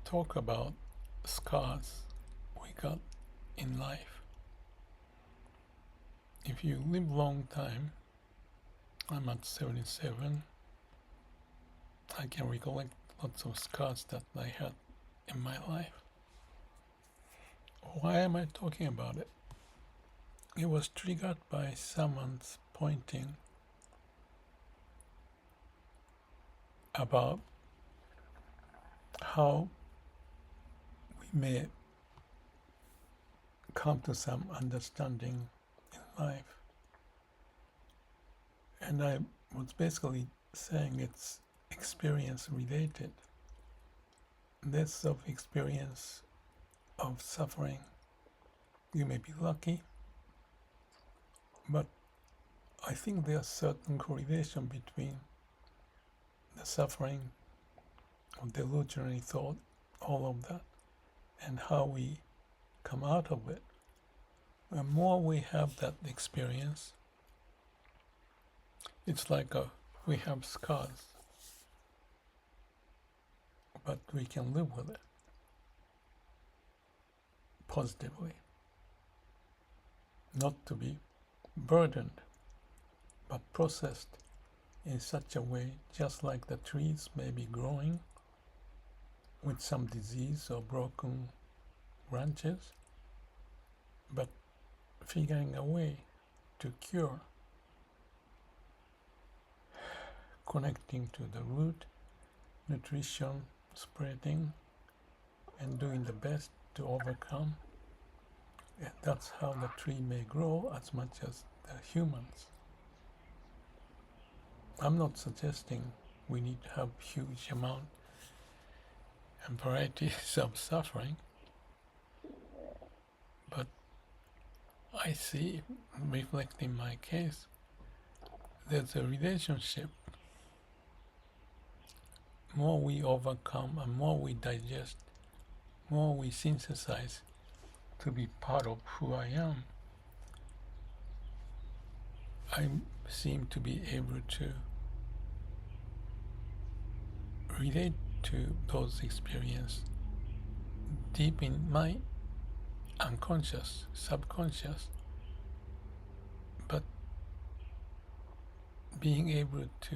talk about scars we got in life. If you live long time, I'm at 77, I can recollect lots of scars that I had in my life. Why am I talking about it? It was triggered by someone's pointing about how we may come to some understanding in life. And I was basically saying it's experience related. Less of experience of suffering. You may be lucky, but I think there's certain correlation between the suffering of delusionary thought, all of that, and how we come out of it. The more we have that experience, it's like we have scars, but we can live with it positively. Not to be burdened, but processed in such a way, just like the trees may be growing with some disease or broken branches, but figuring a way to cure, connecting to the root, nutrition, spreading, and doing the best to overcome. And that's how the tree may grow as much as the humans. I'm not suggesting we need to have huge amount and varieties of suffering, but I see, reflecting my case, there's a relationship. More we overcome and more we digest, more we synthesize to be part of who I am, I seem to be able to relate to those experiences deep in my unconscious, subconscious, but being able to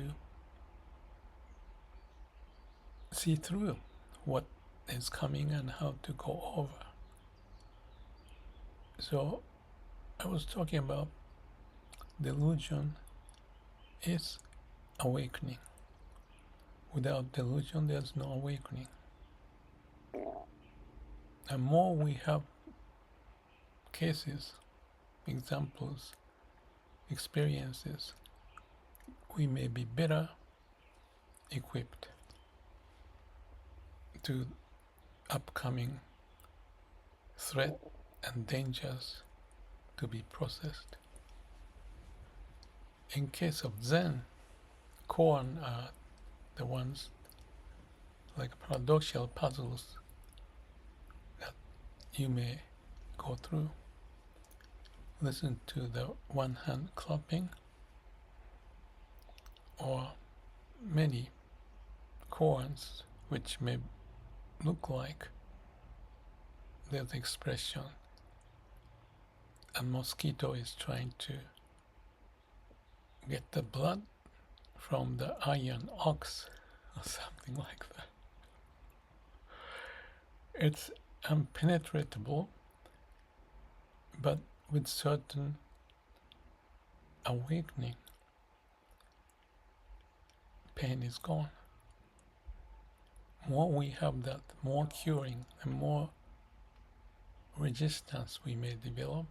see through what is coming and how to go over. So I was talking about delusion is awakening. Without delusion, there's no awakening. And more we have cases, examples, experiences, we may be better equipped to upcoming threat and dangers to be processed. In case of Zen, koan are the ones like paradoxical puzzles that you may go through. Listen to the one hand clapping or many koans which may look like there's expression a mosquito is trying to get the blood from the iron ox or something like that. It's impenetrable, but with certain awakening, pain is gone. More we have that, more curing and more resistance we may develop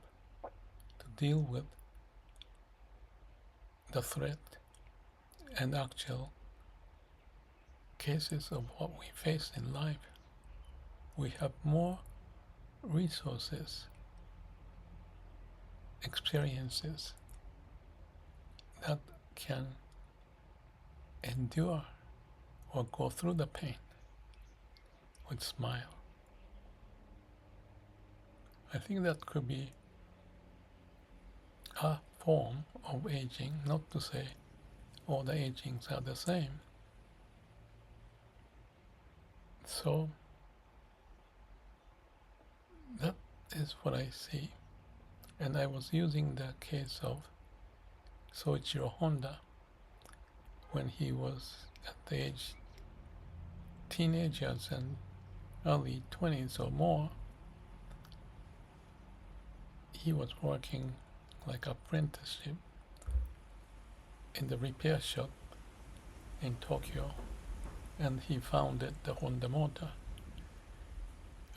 to deal with the threat and actual cases of what we face in life. We have more resources, experiences that can endure or go through the pain with smile. I think that could be a form of aging, not to say all the agings are the same. So that is what I see. And I was using the case of Soichiro Honda when he was at the age teenagers and early 20s or more. He was working like apprenticeship in the repair shop in Tokyo, and he founded the Honda Motor.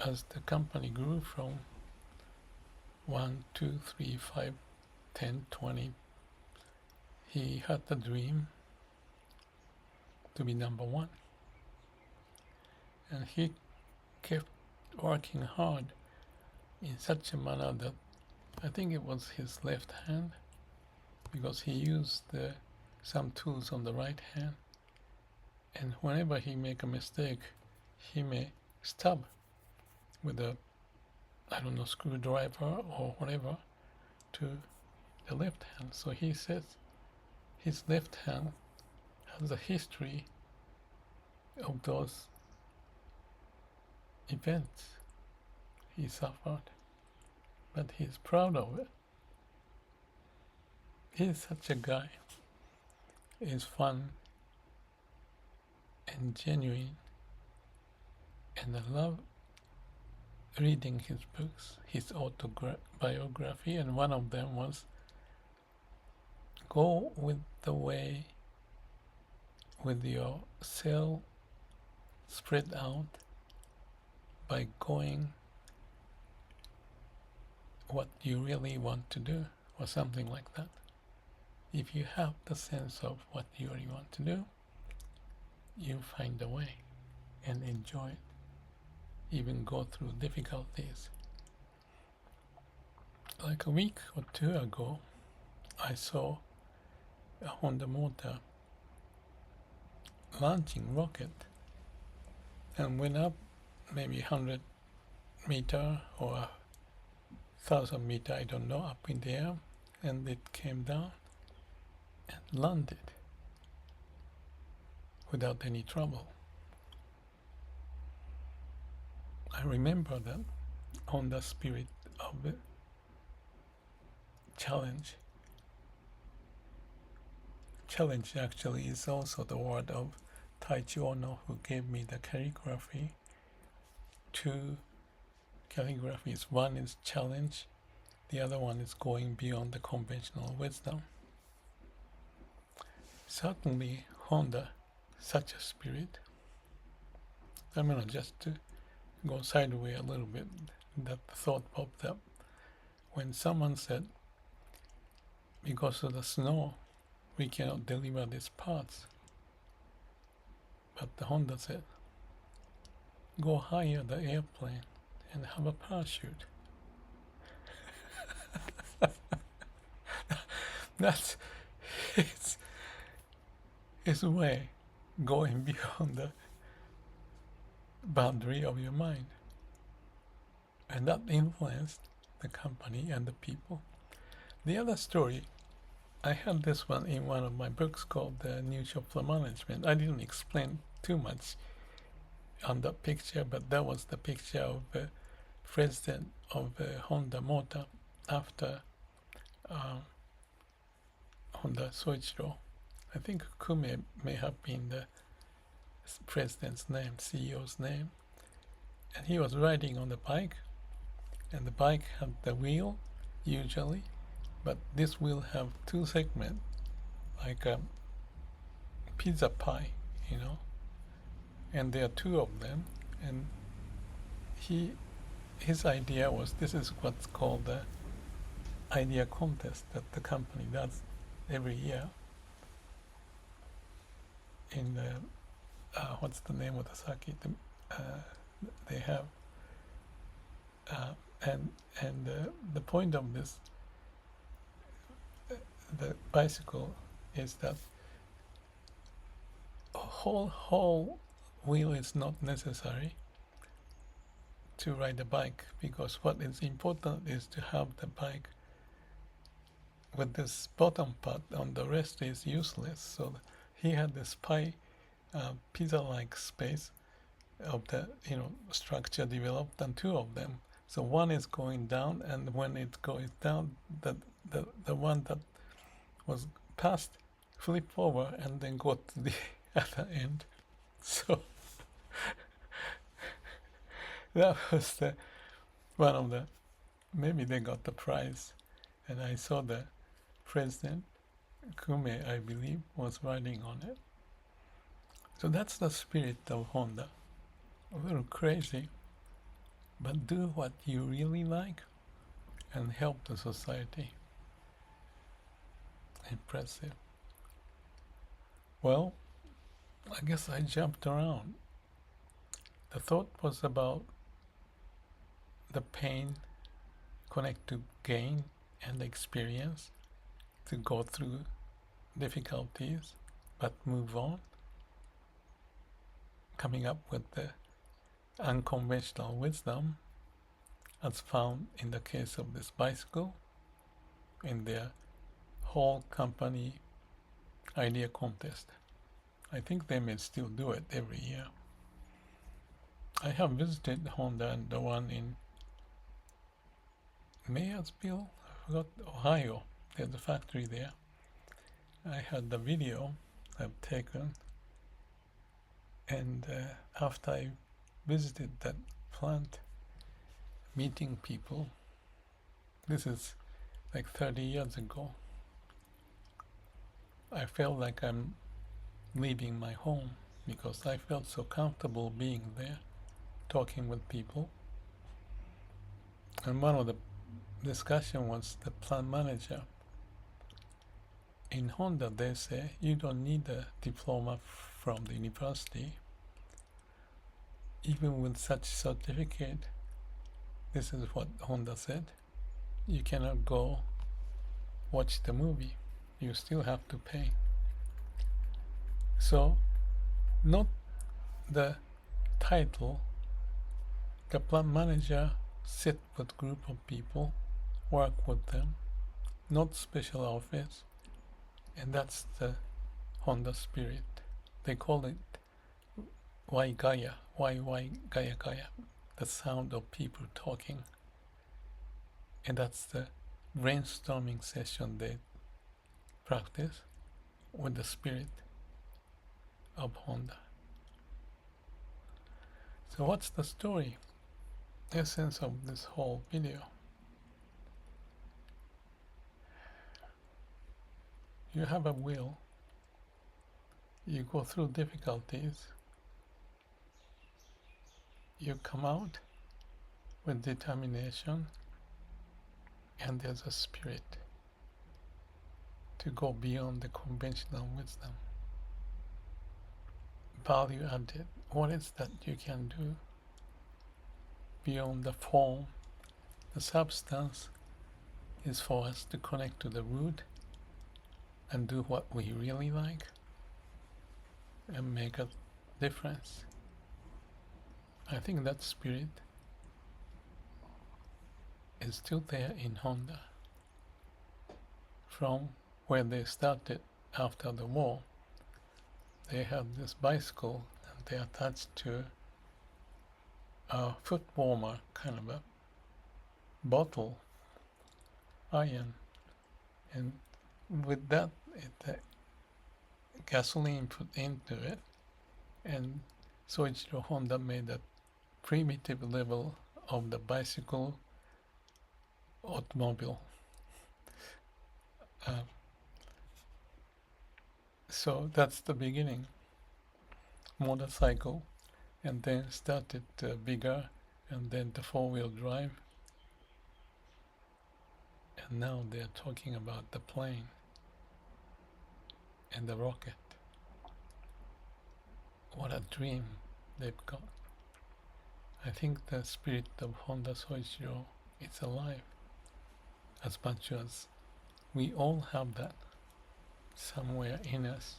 As the company grew from 1, 2, 3, 5, 10, 20, he had the dream to be number one. And he kept working hard in such a manner that I think it was his left hand, because he used some tools on the right hand, and whenever he make a mistake, he may stab with a, I don't know, screwdriver or whatever to the left hand. So he says his left hand has a history of those events he suffered, but he's proud of it. He's such a guy. He's fun and genuine, and I love reading his books, his autobiography, and one of them was Go with the Way with your sail spread out by going what you really want to do, or something like that. If you have the sense of what you really want to do, you find a way and enjoy it, even go through difficulties. Like a week or two ago, I saw a Honda Motor launching rocket and went up maybe 100 meter or 1,000 meter, I don't know, up in the air, and it came down and landed without any trouble. I remember that Honda spirit of the challenge. Challenge actually is also the word of Taichi Ono, who gave me the calligraphy. 2 calligraphies. One is challenge, the other one is going beyond the conventional wisdom. Certainly Honda, such a spirit. I'm gonna just go sideways a little bit. That thought popped up when someone said, because of the snow, we cannot deliver these parts. But the Honda said, go hire the airplane and have a parachute. That's his way, going beyond the boundary of your mind. And that influenced the company and the people. The other story, I had this one in one of my books called The New Shopfloor Management. I didn't explain too much on that picture, but that was the picture of the president of Honda Motor after Honda Soichiro. I think Kume may have been the president's name, CEO's name. And he was riding on the bike, and the bike had the wheel, usually, but this wheel have 2 segments, like a pizza pie, and there are 2 of them, and his idea was, this is what's called the idea contest that the company does every year in the what's the name of the circuit they have, and the point of this the bicycle is that a whole wheel is not necessary to ride a bike, because what is important is to have the bike with this bottom part, on the rest is useless. So he had this pie, pizza-like space of the structure developed, and 2 of them. So one is going down, and when it goes down, the one that was passed flip over and then go to the other end. So that was the one of the, maybe they got the prize. And I saw the president, Kume, I believe, was riding on it. So that's the spirit of Honda. A little crazy, but do what you really like and help the society. Impressive. Well, I guess I jumped around. The thought was about the pain connect to gain and experience, to go through difficulties but move on, coming up with the unconventional wisdom as found in the case of this bicycle in their whole company idea contest. I think they may still do it every year. I have visited Honda and the one in Mayersville, I forgot, Ohio. There's a factory there. I had the video I've taken, and after I visited that plant, meeting people, this is like 30 years ago, I felt like I'm leaving my home because I felt so comfortable being there, talking with people. And one of the discussion was the plant manager. In Honda, they say you don't need a diploma from the university. Even with such certificate, this is what Honda said, you cannot go watch the movie. You still have to pay. So, not the title, the plant manager sit with group of people, work with them, not special office, and that's the Honda spirit. They call it Wai Gaya, Wai Gaya Gaya, the sound of people talking. And that's the brainstorming session they practice with the spirit of Honda. So what's the story, essence of this whole video? You have a will, you go through difficulties, you come out with determination, and there's a spirit to go beyond the conventional wisdom. Value added, what is that you can do beyond the form? The substance is for us to connect to the root and do what we really like and make a difference. I think that spirit is still there in Honda. From where they started after the war, they had this bicycle and they attached to a foot warmer, kind of a bottle, iron, and with that gasoline put into it, and Soichiro Honda made a primitive level of the bicycle automobile. So that's the beginning, motorcycle, and then started bigger, and then the four-wheel drive, and now they're talking about the plane and the rocket. What a dream they've got. I think the spirit of Honda Soichiro is alive, as much as we all have that somewhere in us.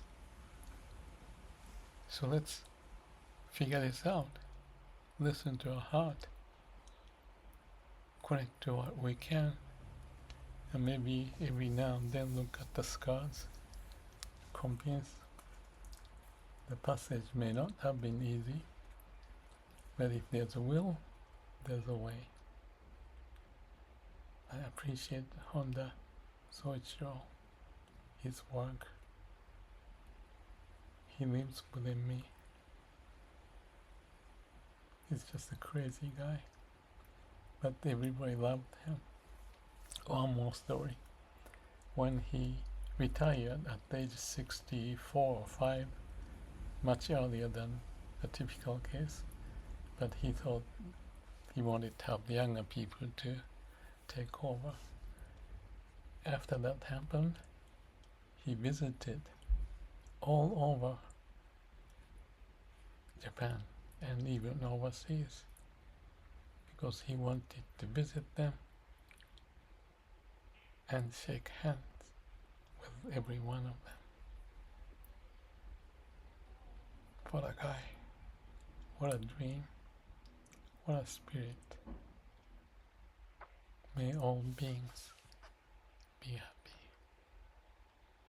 So let's figure this out. Listen to our heart. Connect to what we can. And maybe every now and then look at the scars. Convince the passage may not have been easy, but if there's a will, there's a way. I appreciate Honda, Soichiro, his work. He lives within me. He's just a crazy guy. But everybody loved him. One more story. When he retired at age 64 or 5, much earlier than a typical case, but he thought he wanted to have younger people to take over. After that happened, he visited all over Japan and even overseas because he wanted to visit them and shake hands with every one of them. What a guy, what a dream, what a spirit. May all beings